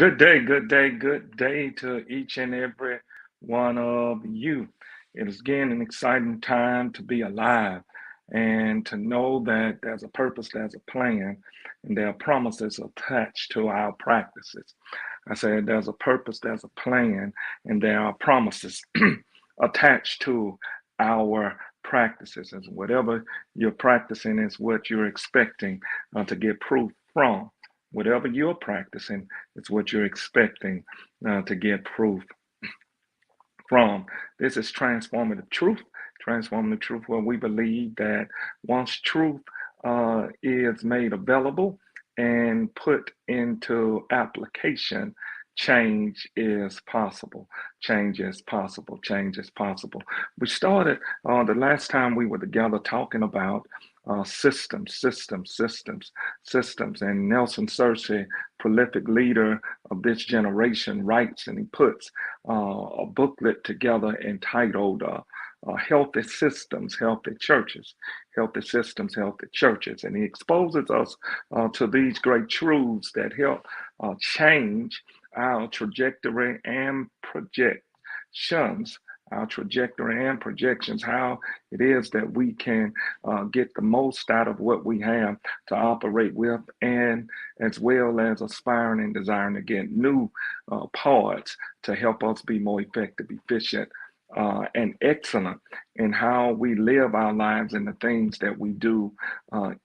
Good day to each and every one of you. It is again an exciting time to be alive and to know that there's a purpose, there's a plan, and there are promises attached to our practices. I said there's a purpose, there's a plan, and there are promises attached to our practices. And whatever you're practicing is what you're expecting to get proof from. Whatever you're practicing, it's what you're expecting to get proof from. This is transformative truth. Transformative truth, where we believe that once truth is made available and put into application, change is possible. Change is possible. Change is possible. We started the last time we were together talking about systems. And Nelson Searcy, prolific leader of this generation, writes and he puts a booklet together entitled Healthy Systems, Healthy Churches. Healthy Systems, Healthy Churches. And he exposes us to these great truths that help change our trajectory and projections. Our trajectory and projections, how it is that we can get the most out of what we have to operate with, and as well as aspiring and desiring to get new parts to help us be more effective, efficient, and excellent in how we live our lives and the things that we do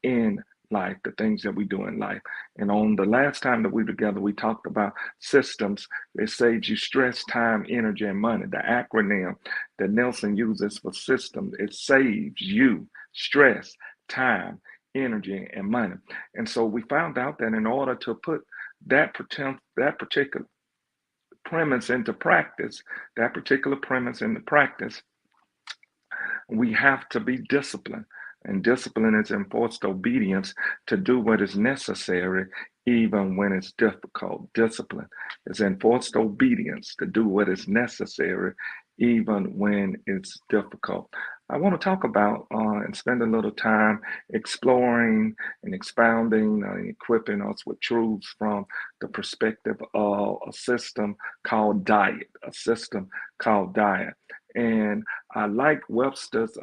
in life, the things that we do in life. And on the last time that we were together, we talked about systems. It saves you stress, time, energy, and money. The acronym that Nelson uses for systems, it saves you stress, time, energy, and money. And so we found out that in order to put that particular premise into practice, that particular premise into practice, we have to be disciplined. And discipline is enforced obedience to do what is necessary, even when it's difficult. Discipline is enforced obedience to do what is necessary, even when it's difficult. I want to talk about and spend a little time exploring and expounding and equipping us with truths from the perspective of a system called diet, a system called diet. And I like Webster's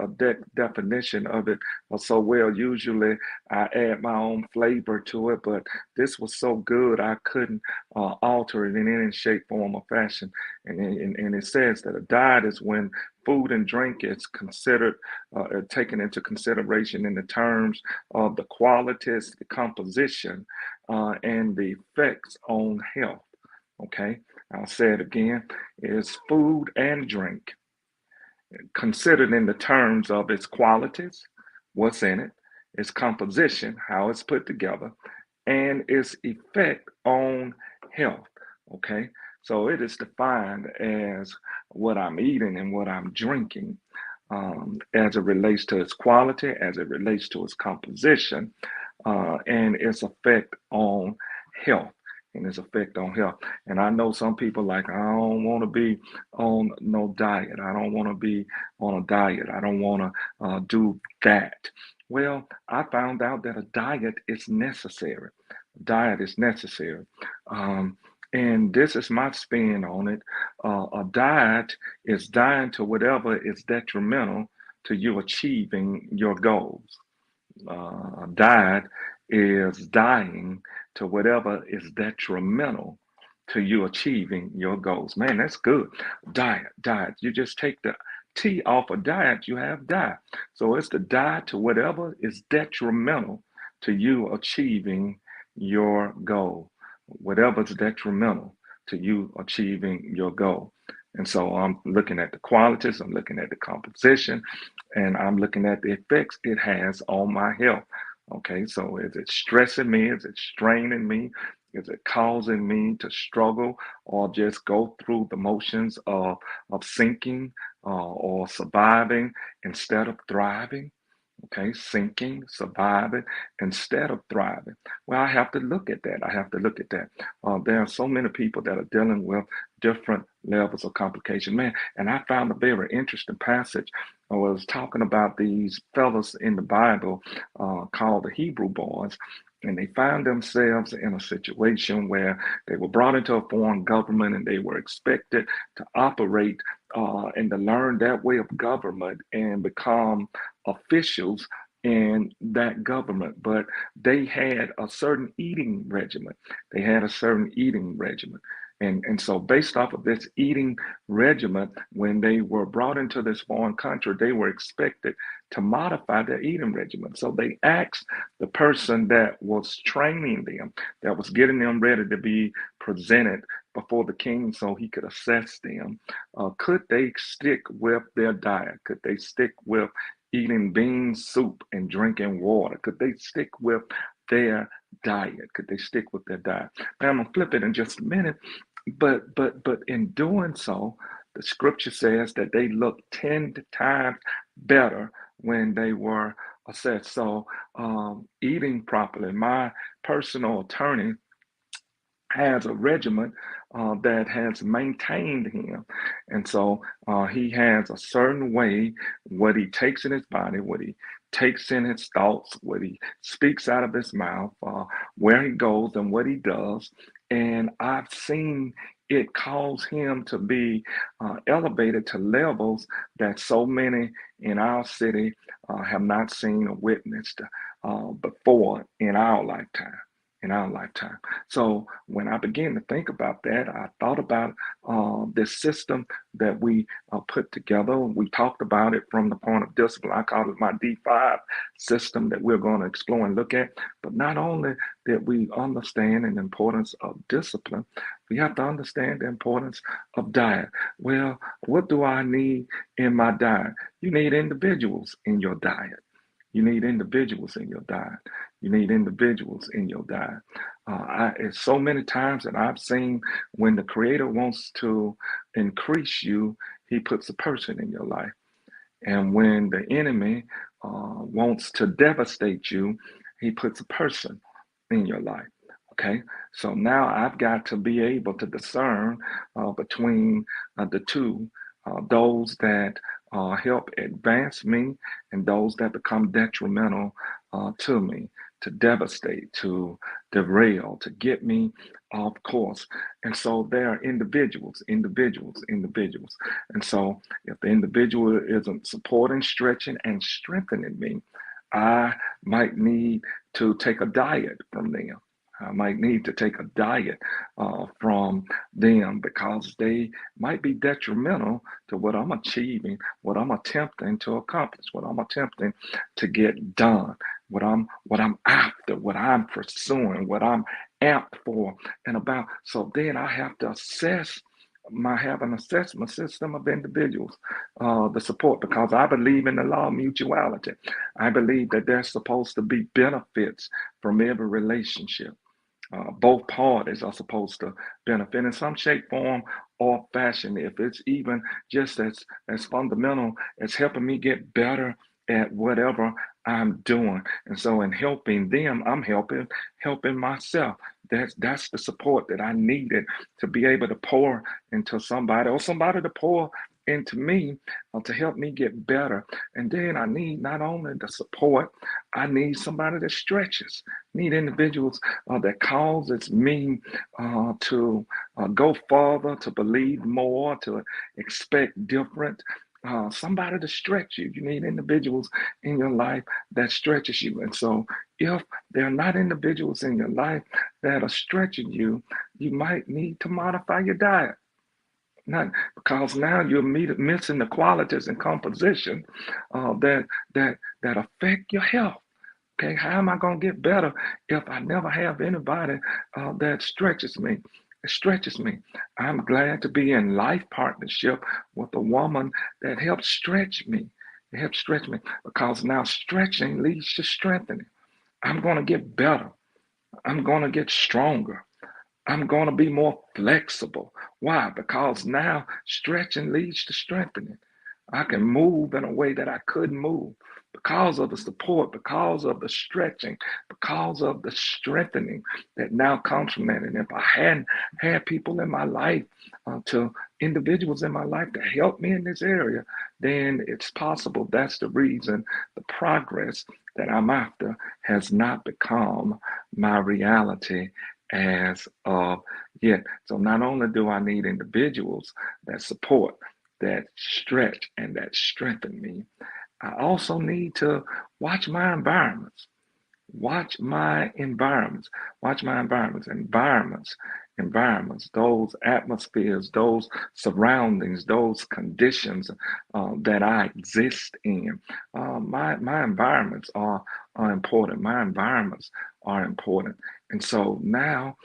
definition of it so well. Usually I add my own flavor to it, but this was so good I couldn't alter it in any shape, form, or fashion. And it says that a diet is when food and drink is considered, taken into consideration in the terms of the qualities, the composition, and the effects on health. Okay, I'll say it again: is food and drink considered in the terms of its qualities, what's in it, its composition, how it's put together, and its effect on health. Okay, so it is defined as what I'm eating and what I'm drinking as it relates to its quality, as it relates to its composition, and its effect on health. And its effect on health. And I know some people like, I don't want to be on no diet. I don't want to be on a diet. I don't want to do that. Well, I found out that a diet is necessary. Diet is necessary. And this is my spin on it. A diet is dying to whatever is detrimental to you achieving your goals. Diet is dying to whatever is detrimental to you achieving your goals. Man, that's good. Diet. You just take the T off of diet, you have diet. So it's the diet to whatever is detrimental to you achieving your goal. Whatever's detrimental to you achieving your goal. And so I'm looking at the qualities, I'm looking at the composition, and I'm looking at the effects it has on my health. Okay, so is it stressing me? Is it straining me? Is it causing me to struggle or just go through the motions of sinking or surviving instead of thriving? Okay, sinking, surviving instead of thriving. Well, I have to look at that. I have to look at that. There are so many people that are dealing with different levels of complication. Man, and I found a very interesting passage. I was talking about these fellows in the Bible called the Hebrew boys. and they found themselves in a situation where they were brought into a foreign government and they were expected to operate and to learn that way of government and become officials in that government. But they had a certain eating regimen. They had a certain eating regimen. And so, based off of this eating regimen, when they were brought into this foreign country, they were expected to modify their eating regimen. So, they asked the person that was training them, that was getting them ready to be presented before the king so he could assess them, could they stick with their diet? Could they stick with eating bean soup and drinking water? Could they stick with their diet? Could they stick with their diet? Now, I'm gonna flip it in just a minute, but in doing so, the scripture says that they looked 10 times better when they were assessed. So, eating properly. My personal attorney has a regimen that has maintained him. And so he has a certain way, what he takes in his body, what he takes in his thoughts, what he speaks out of his mouth, where he goes and what he does. And I've seen it cause him to be elevated to levels that so many in our city have not seen or witnessed before in our lifetime. In our lifetime. So when I began to think about that, I thought about this system that we put together. We talked about it from the point of discipline. I call it my D5 system that we're going to explore and look at. But not only that we understand the importance of discipline, we have to understand the importance of diet. Well, what do I need in my diet? You need individuals in your diet. You need individuals in your diet. You need individuals in your diet. It's so many times that I've seen when the Creator wants to increase you, He puts a person in your life. And when the enemy wants to devastate you, He puts a person in your life. Okay, so now I've got to be able to discern between the two, those that help advance me and those that become detrimental to me, to devastate, to derail, to get me off course. And so there are individuals, individuals, individuals. And so if the individual isn't supporting, stretching, and strengthening me, I might need to take a diet from them. I might need to take a diet from them because they might be detrimental to what I'm achieving, what I'm attempting to accomplish, what I'm attempting to get done, what I'm after, what I'm pursuing, what I'm amped for and about. So then I have to have an assessment system of individuals, the support, because I believe in the law of mutuality. I believe that there's supposed to be benefits from every relationship. Both parties are supposed to benefit in some shape, form, or fashion. If it's even just as fundamental as helping me get better at whatever I'm doing. And so in helping them, I'm helping myself. That's the support that I needed to be able to pour into somebody or somebody to pour into me to help me get better. And then I need not only the support, I need somebody that stretches. Need individuals that causes me to go further, to believe more, to expect different. Somebody to stretch you. You need individuals in your life that stretches you. And so if there are not individuals in your life that are stretching you, you might need to modify your diet. Not because now you're missing the qualities and composition that affect your health. Okay, how am I going to get better if I never have anybody that stretches me? It stretches me. I'm glad to be in life partnership with a woman that helps stretch me. It helps stretch me because now stretching leads to strengthening. I'm going to get better. I'm going to get stronger. I'm going to be more flexible. Why? Because now stretching leads to strengthening. I can move in a way that I couldn't move because of the support, because of the stretching, because of the strengthening that now comes from that. And if I hadn't had people in my life, to individuals in my life to help me in this area, then it's possible that's the reason the progress that I'm after has not become my reality as of yet. So not only do I need individuals that support, that stretch, and that strengthen me, I also need to watch my environments. Watch my environments. Watch my environments. Environments. Those atmospheres, those surroundings, those conditions that I exist in. My environments are important. My environments are important. And so now,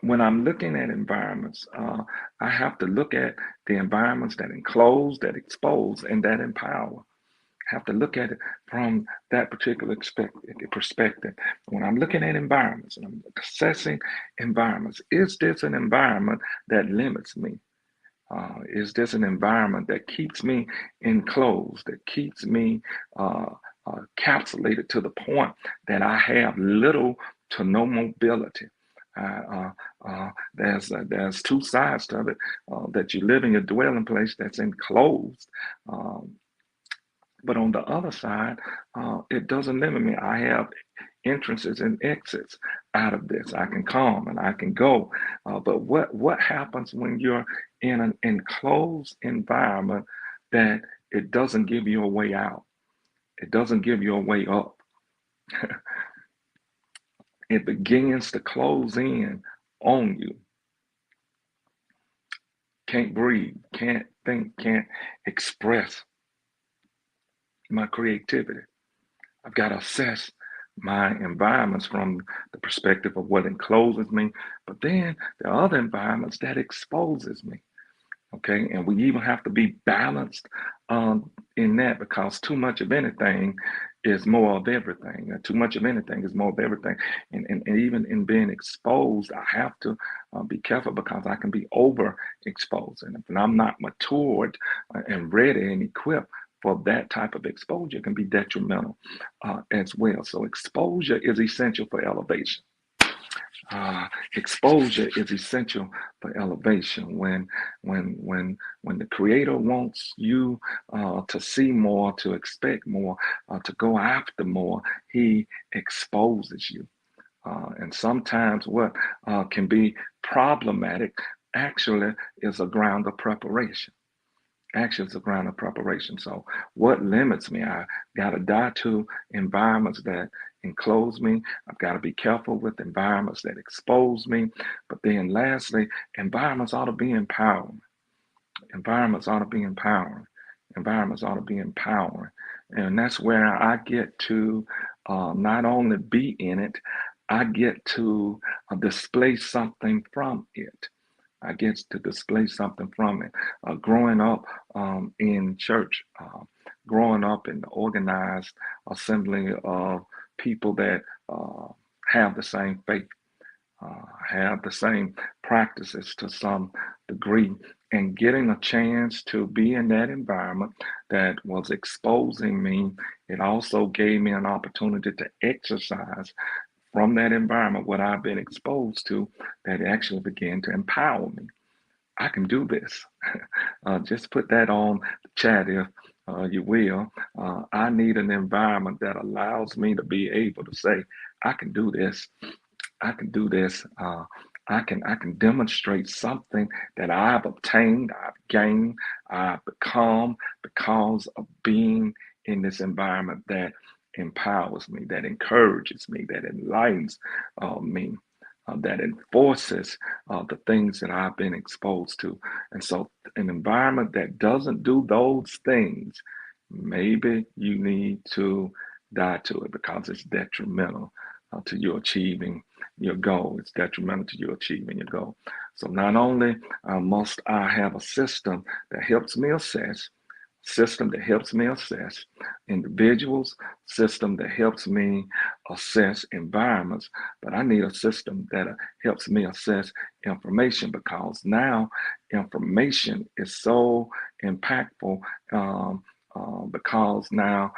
when I'm looking at environments, I have to look at the environments that enclose, that expose, and that empower. Have to look at it from that particular perspective. When I'm looking at environments and I'm assessing environments, is this an environment that limits me? Is this an environment that keeps me enclosed, that keeps me capsulated to the point that I have little to no mobility? There's two sides to it, that you live in your dwelling place that's enclosed. But on the other side, it doesn't limit me. I have entrances and exits out of this. I can come and I can go. But what happens when you're in an enclosed environment that it doesn't give you a way out? It doesn't give you a way up. It begins to close in on you. Can't breathe, can't think, can't express my creativity. I've got to assess my environments from the perspective of what encloses me, but then there are other environments that exposes me. Okay, and we even have to be balanced in that, because too much of anything is more of everything. Too much of anything is more of everything. And even in being exposed, I have to be careful, because I can be overexposed. And if I'm not matured and ready and equipped for that type of exposure, it can be detrimental as well. So exposure is essential for elevation. Exposure is essential for elevation. When the Creator wants you to see more, to expect more, to go after more, He exposes you. And sometimes what can be problematic actually is a ground of preparation. Actually, it's a ground of preparation. So what limits me? I got to die to environments that enclose me. I've got to be careful with environments that expose me. But then lastly, environments ought to be empowering. Environments ought to be empowering. Environments ought to be empowering. And that's where I get to not only be in it, I get to display something from it. I get to display something from it. Growing up in church, growing up in the organized assembly of people that have the same faith, have the same practices to some degree, and getting a chance to be in that environment that was exposing me, it also gave me an opportunity to exercise from that environment what I've been exposed to, that actually began to empower me. I can do this. Just put that on the chat if you will. I need an environment that allows me to be able to say, I can do this. I can do this. I can demonstrate something that I've obtained, I've gained, I've become because of being in this environment that empowers me, that encourages me, that enlightens me, that enforces the things that I've been exposed to. And so, an environment that doesn't do those things, maybe you need to die to it, because it's detrimental to you achieving your goal. It's detrimental to you achieving your goal. So not only must I have a system that helps me assess, individuals, system that helps me assess environments, but I need a system that helps me assess information, because now information is so impactful because now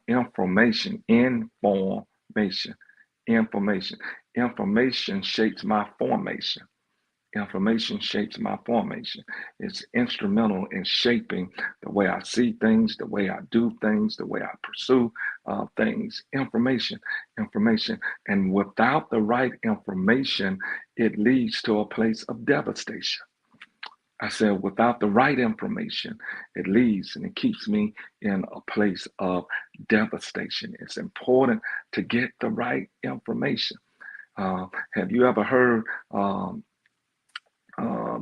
information, information shapes my formation. Information shapes my formation. It's instrumental in shaping the way I see things, the way I do things, the way I pursue things. Information. And without the right information, it leads to a place of devastation. I said, without the right information, it leads and it keeps me in a place of devastation. It's important to get the right information. Have you ever heard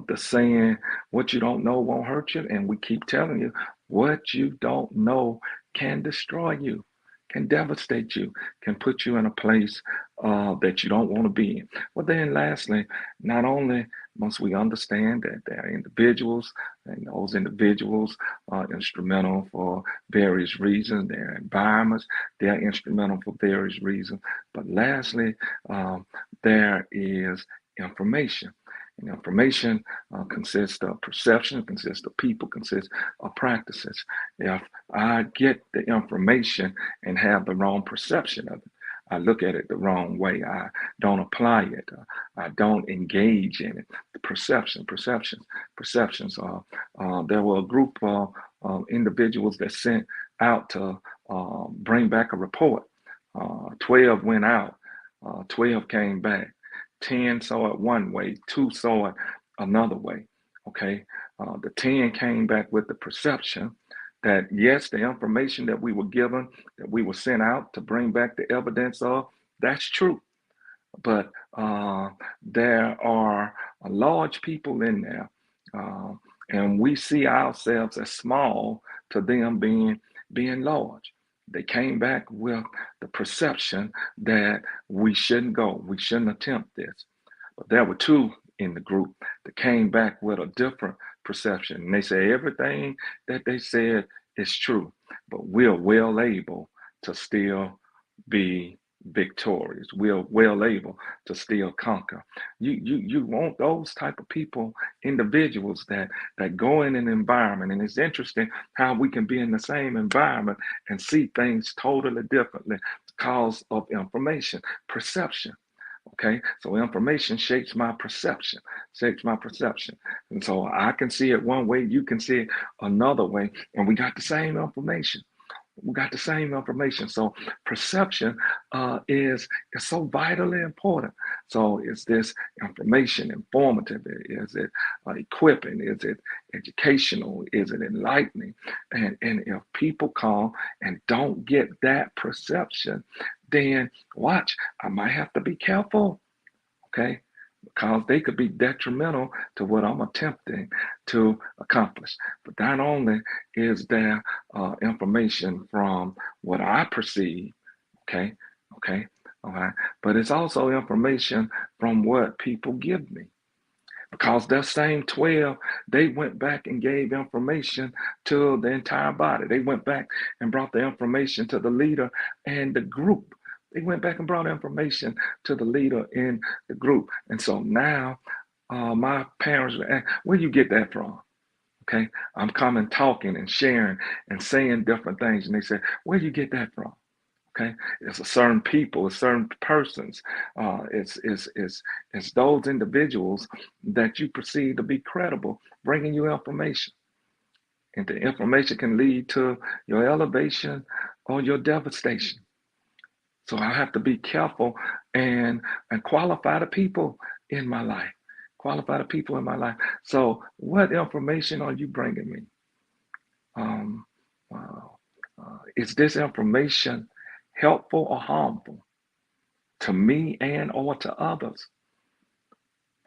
the saying, what you don't know won't hurt you? And we keep telling you, what you don't know can destroy you, can devastate you, can put you in a place that you don't want to be in. Well, then lastly, not only must we understand that there are individuals, and those individuals are instrumental for various reasons, their environments, they're instrumental for various reasons. But lastly, there is information. And information consists of perception, consists of people, consists of practices. If I get the information and have the wrong perception of it, I look at it the wrong way. I don't apply it. I don't engage in it. The perceptions. There were a group of individuals that sent out to bring back a report. 12 went out. 12 came back. 10 saw it one way, 2 saw it another way. Okay. The 10 came back with the perception that yes, the information that we were given, that we were sent out to bring back the evidence of, that's true. But there are a large people in there, and we see ourselves as small to them being large. They came back with the perception that we shouldn't go, we shouldn't attempt this. But there were 2 in the group that came back with a different perception. And they say everything that they said is true, but we're well able to still be victorious. We're well able to still conquer. You want those type of people, individuals that go in an environment, and it's interesting how we can be in the same environment and see things totally differently because of information, perception. Okay, so information shapes my perception. And so I can see it one way, you can see it another way, and we got the same information. We got the same information. So perception is so vitally important. So is this information informative? Is it equipping? Is it educational? Is it enlightening? And if people come and don't get that perception, then watch, I might have to be careful. Okay, because they could be detrimental to what I'm attempting to accomplish. But not only is there information from what I perceive, okay, okay, all right, but it's also information from what people give me. Because that same 12, they went back and gave information to the entire body. They went back and brought the information to the leader and the group. They went back and brought information to the leader in the group. And so now my parents were asking, where you get that from? Okay, I'm coming talking and sharing and saying different things. And they said, where you get that from? Okay, it's a certain people, it's certain persons, it's those individuals that you perceive to be credible, bringing you information, and the information can lead to your elevation or your devastation. So I have to be careful and qualify the people in my life. Qualify the people in my life. So, what information are you bringing me? Um, uh, is this information helpful or harmful to me and or to others?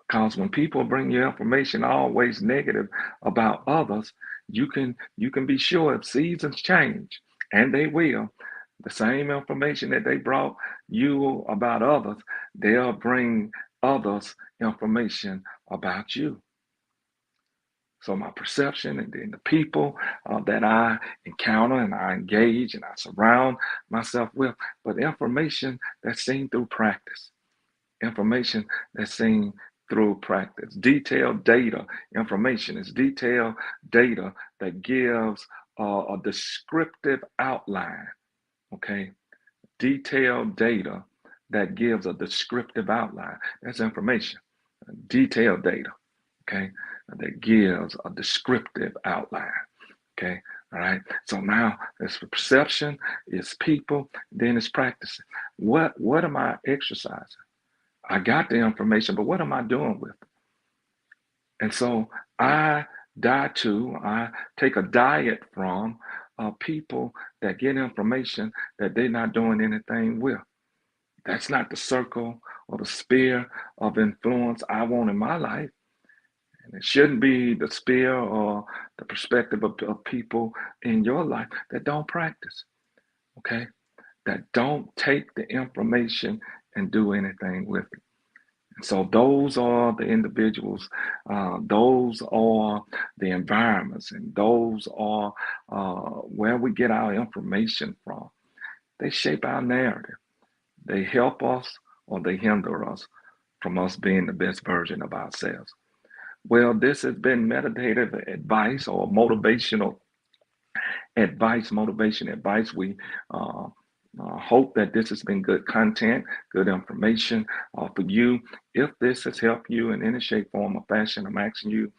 Because when people bring you information always negative about others, you can be sure if seasons change, and they will, the same information that they brought you about others, they'll bring others information about you. So my perception and then the people that I encounter and I engage and I surround myself with, but information that's seen through practice, information that's seen through practice. Detailed data information is detailed data that gives a descriptive outline, okay? Detailed data that gives a descriptive outline. That's information. Detailed data, okay? That gives a descriptive outline, okay? All right. So now it's perception, it's people, then it's practicing. What am I exercising? I got the information, but what am I doing with it? And so I take a diet from people that get information that they're not doing anything with. That's not the circle or the sphere of influence I want in my life. And it shouldn't be the sphere or the perspective of people in your life that don't practice, okay? That don't take the information and do anything with it. So those are the individuals, those are the environments, and those are where we get our information from. They shape our narrative. They help us or they hinder us from us being the best version of ourselves. Well, this has been meditative advice or motivation advice. We uh, hope that this has been good content, good information for you. If this has helped you in any shape, form, or fashion, I'm asking you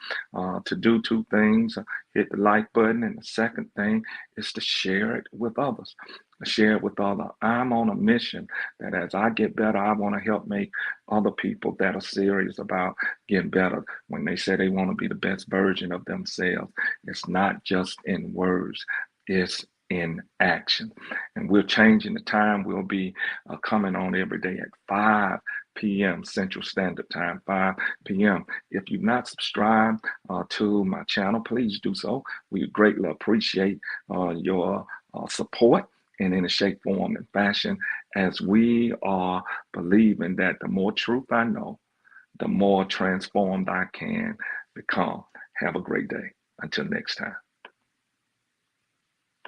to do two things. Hit the like button, and the second thing is to share it with others. Share it with others. I'm on a mission that as I get better, I want to help make other people that are serious about getting better. When they say they want to be the best version of themselves, it's not just in words, it's in action. And we're changing the time. We'll be coming on every day at 5 p.m. Central Standard Time, 5 p.m. If you've not subscribed to my channel, please do so. We greatly appreciate your support in any shape, form, and fashion, as we are believing that the more truth I know, the more transformed I can become. Have a great day. Until next time.